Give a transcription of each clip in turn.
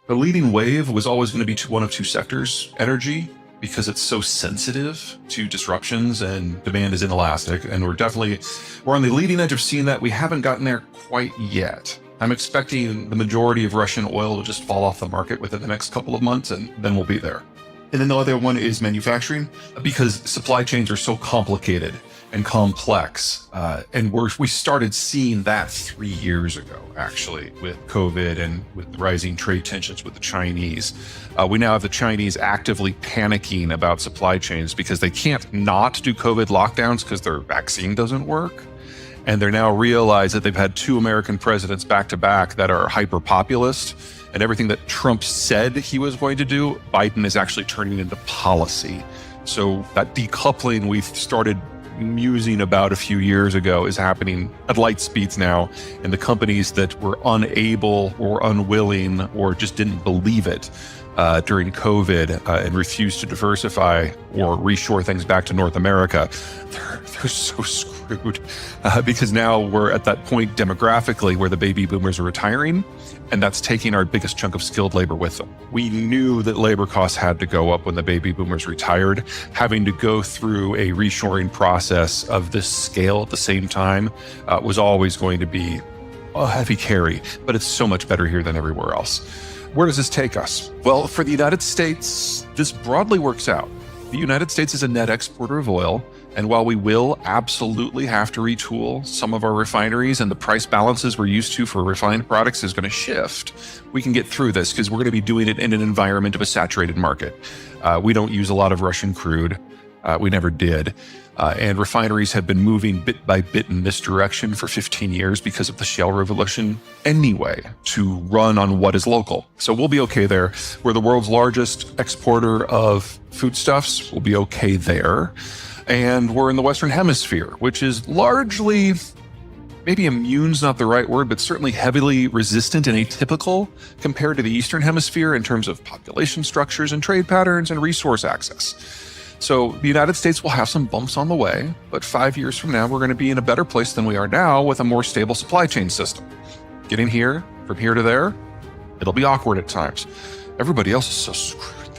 The leading wave was always going to be one of two sectors: energy, because it's so sensitive to disruptions and demand is inelastic. And we're on the leading edge of seeing that. We haven't gotten there quite yet. I'm expecting the majority of Russian oil to just fall off the market within the next couple of months, and then we'll be there. And then the other one is manufacturing, because supply chains are so complicated and complex. And we started seeing that 3 years ago, actually, with COVID and with the rising trade tensions with the Chinese. We now have the Chinese actively panicking about supply chains because they can't not do COVID lockdowns because their vaccine doesn't work. And they're now realize that they've had two American presidents back to back that are hyper populist, and everything that Trump said he was going to do, Biden is actually turning into policy. So that decoupling we've started musing about a few years ago is happening at light speeds now, and the companies that were unable or unwilling or just didn't believe it during COVID and refused to diversify or reshore things back to North America, they're so screwed because now we're at that point demographically where the baby boomers are retiring, and that's taking our biggest chunk of skilled labor with them. We knew that labor costs had to go up when the baby boomers retired. Having to go through a reshoring process of this scale at the same time was always going to be a heavy carry, but it's so much better here than everywhere else. Where does this take us? Well, for the United States, this broadly works out. The United States is a net exporter of oil, and while we will absolutely have to retool some of our refineries and the price balances we're used to for refined products is going to shift, we can get through this because we're going to be doing it in an environment of a saturated market. We don't use a lot of Russian crude. We never did. And refineries have been moving bit by bit in this direction for 15 years because of the shale revolution anyway, to run on what is local. So we'll be okay there. We're the world's largest exporter of foodstuffs. We'll be okay there. And we're in the Western Hemisphere, which is largely, maybe immune's not the right word, but certainly heavily resistant and atypical compared to the Eastern Hemisphere in terms of population structures and trade patterns and resource access. So the United States will have some bumps on the way, but 5 years from now, we're going to be in a better place than we are now with a more stable supply chain system. Getting here, from here to there, it'll be awkward at times. Everybody else is so screwed.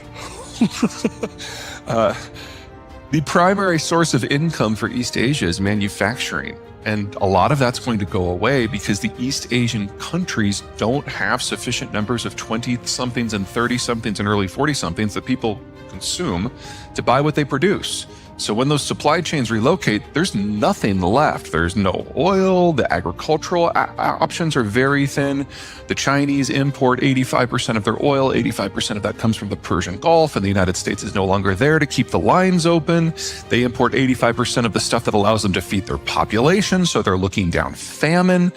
The primary source of income for East Asia is manufacturing. And a lot of that's going to go away because the East Asian countries don't have sufficient numbers of 20-somethings and 30-somethings and early 40-somethings that people consume to buy what they produce. So when those supply chains relocate, there's nothing left. There's no oil. The agricultural options are very thin. The Chinese import 85% of their oil. 85% of that comes from the Persian Gulf, and the United States is no longer there to keep the lines open. They import 85% of the stuff that allows them to feed their population, so they're looking down famine.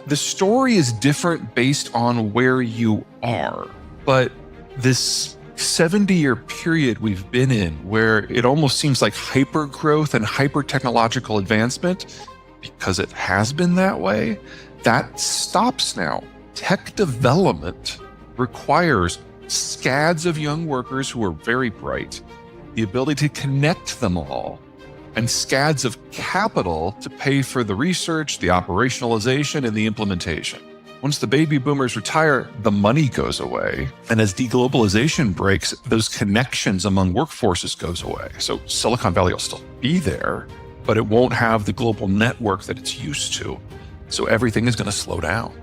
The story is different based on where you are, but this 70-year period we've been in where it almost seems like hyper growth and hyper technological advancement, because it has been that way, that stops now. Tech development requires scads of young workers who are very bright, the ability to connect them all, and scads of capital to pay for the research, the operationalization, and the implementation. Once the baby boomers retire, the money goes away. And as deglobalization breaks, those connections among workforces goes away. So Silicon Valley will still be there, but it won't have the global network that it's used to. So everything is going to slow down.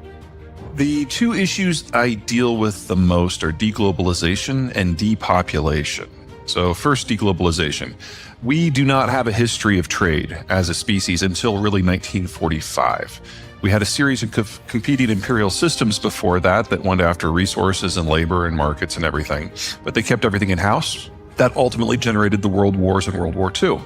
The two issues I deal with the most are deglobalization and depopulation. So first, deglobalization. We do not have a history of trade as a species until really 1945. We had a series of competing imperial systems before that went after resources and labor and markets and everything, but they kept everything in-house. That ultimately generated the world wars and World War II.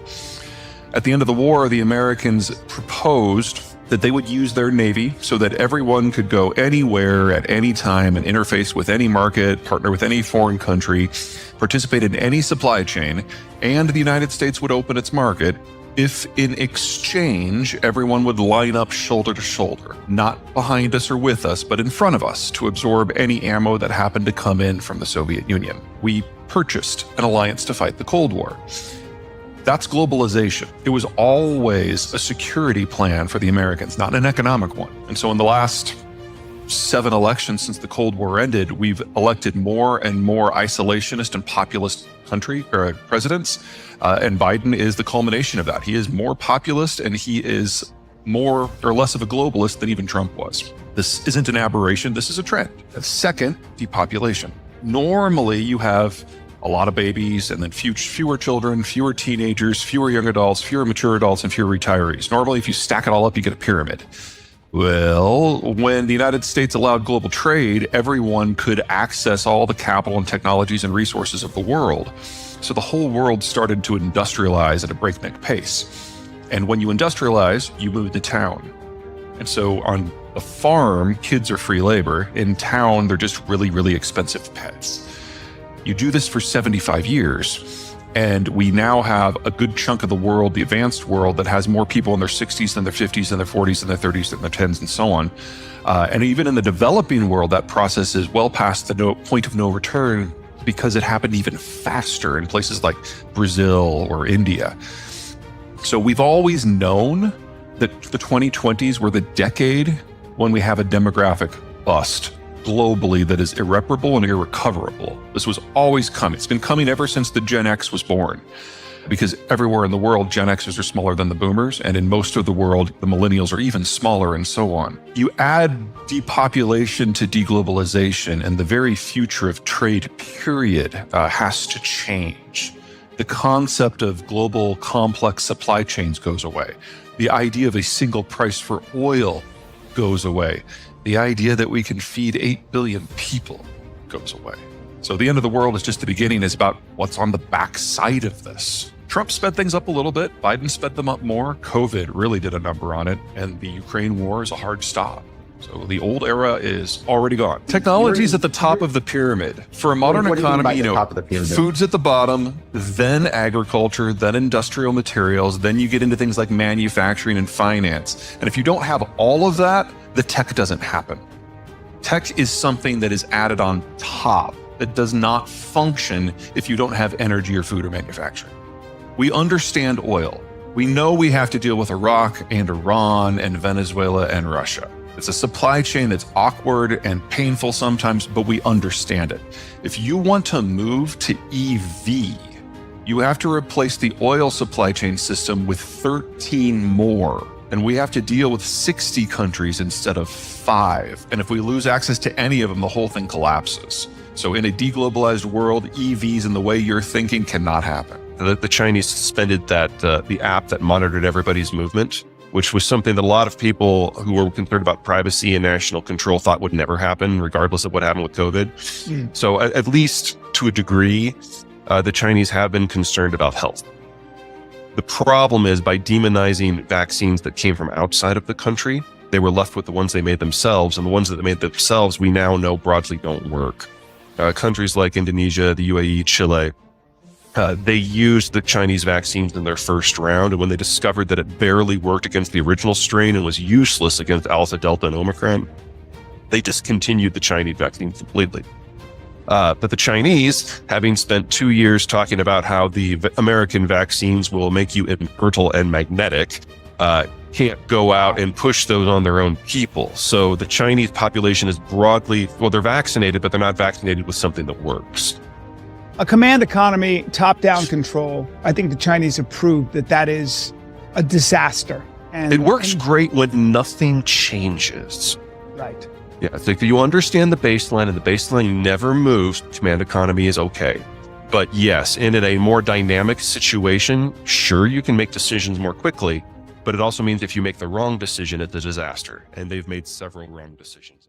At the end of the war, the Americans proposed that they would use their navy so that everyone could go anywhere at any time and interface with any market, partner with any foreign country, participate in any supply chain, and the United States would open its market if in exchange, everyone would line up shoulder to shoulder, not behind us or with us, but in front of us to absorb any ammo that happened to come in from the Soviet Union. We purchased an alliance to fight the Cold War. That's globalization. It was always a security plan for the Americans, not an economic one. And so in the last 7 elections since the Cold War ended, we've elected more and more isolationist and populist presidents. And Biden is the culmination of that. He is more populist and he is more or less of a globalist than even Trump was. This isn't an aberration. This is a trend. Second, depopulation. Normally, you have a lot of babies and then fewer children, fewer teenagers, fewer young adults, fewer mature adults, and fewer retirees. Normally, if you stack it all up, you get a pyramid. Well, when the United States allowed global trade, everyone could access all the capital and technologies and resources of the world. So the whole world started to industrialize at a breakneck pace. And when you industrialize, you move to town. And so on a farm, kids are free labor. In town, they're just really, really expensive pets. You do this for 75 years, and we now have a good chunk of the world, the advanced world, that has more people in their 60s than their 50s than their 40s than their 30s than their 10s and so on. And even in the developing world, that process is well past the point of no return because it happened even faster in places like Brazil or India. So we've always known that the 2020s were the decade when we have a demographic bust globally that is irreparable and irrecoverable. This was always coming. It's been coming ever since the Gen X was born, because everywhere in the world, Gen Xers are smaller than the boomers, and in most of the world, the millennials are even smaller, and so on. You add depopulation to deglobalization, and the very future of trade, period, has to change. The concept of global complex supply chains goes away. The idea of a single price for oil goes away. The idea that we can feed 8 billion people goes away. So the end of the world is just the beginning. Is about what's on the backside of this. Trump sped things up a little bit. Biden sped them up more. COVID really did a number on it. And the Ukraine war is a hard stop. So the old era is already gone. Technology is at the top of the pyramid. For a modern economy, food's at the bottom, then agriculture, then industrial materials, then you get into things like manufacturing and finance. And if you don't have all of that, the tech doesn't happen. Tech is something that is added on top. That does not function if you don't have energy or food or manufacturing. We understand oil. We know we have to deal with Iraq and Iran and Venezuela and Russia. It's a supply chain that's awkward and painful sometimes, but we understand it. If you want to move to EV, you have to replace the oil supply chain system with 13 more. And we have to deal with 60 countries instead of 5. And if we lose access to any of them, the whole thing collapses. So in a deglobalized world, EVs in the way you're thinking cannot happen. The Chinese suspended the app that monitored everybody's movement, which was something that a lot of people who were concerned about privacy and national control thought would never happen, regardless of what happened with COVID. So at least to a degree, the Chinese have been concerned about health. The problem is, by demonizing vaccines that came from outside of the country, they were left with the ones they made themselves, and the ones that they made themselves, we now know broadly don't work. Countries like Indonesia, the UAE, Chile, they used the Chinese vaccines in their first round, and when they discovered that it barely worked against the original strain and was useless against Alpha, Delta, and Omicron, they discontinued the Chinese vaccine completely. But the Chinese, having spent 2 years talking about how the American vaccines will make you infertile and magnetic, can't go out and push those on their own people. So the Chinese population is broadly, well, they're vaccinated, but they're not vaccinated with something that works. A command economy, top-down control, I think the Chinese have proved that is a disaster. And it works great when nothing changes. Right. Yeah, so if you understand the baseline and the baseline never moves, command economy is okay. But yes, in a more dynamic situation, sure, you can make decisions more quickly, but it also means if you make the wrong decision, it's a disaster. And they've made several wrong decisions.